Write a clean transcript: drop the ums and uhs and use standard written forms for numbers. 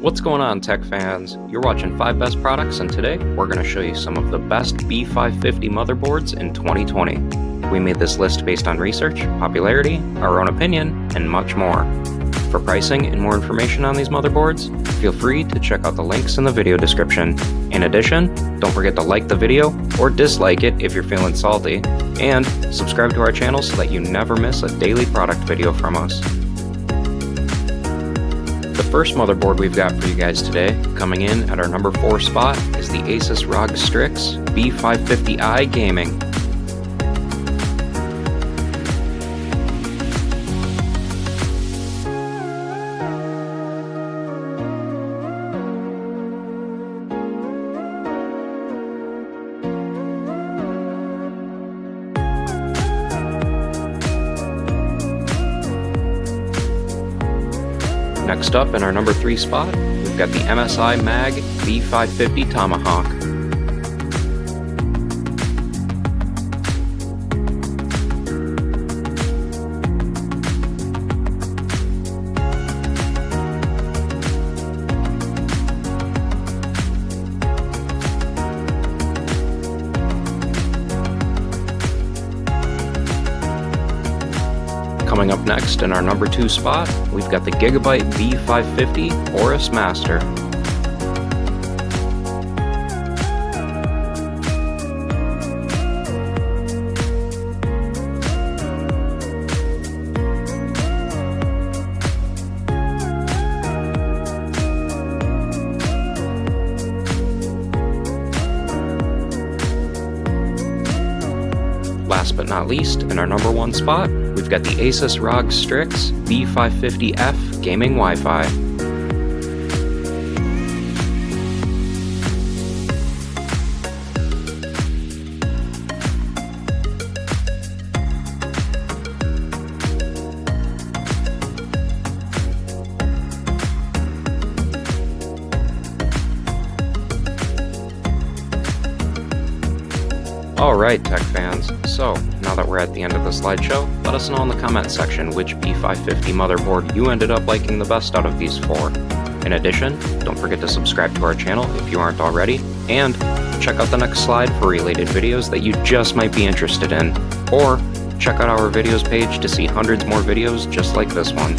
What's going on, tech fans? You're watching 5 Best Products, and today we're going to show you some of the best B550 motherboards in 2020. We made this list based on research, popularity, our own opinion, and much more. For pricing and more information on these motherboards, feel free to check out the links in the video description. In addition, don't forget to like the video or dislike it if you're feeling salty, and subscribe to our channel so that you never miss a daily product video from us. The first motherboard we've got for you guys today, coming in at our number 4 spot, is the Asus ROG Strix B550i Gaming. Next up, in our number 3 spot, we've got the MSI MAG B550 Tomahawk. Coming up next, in our number 2 spot, we've got the Gigabyte B550 Aorus Master. Last but not least, in our number 1 spot, we've got the Asus ROG Strix B550F Gaming Wi-Fi. Alright, tech fans, so now that we're at the end of the slideshow, let us know in the comment section which B550 motherboard you ended up liking the best out of these 4. In addition, don't forget to subscribe to our channel if you aren't already, and check out the next slide for related videos that you just might be interested in, or check out our videos page to see hundreds more videos just like this one.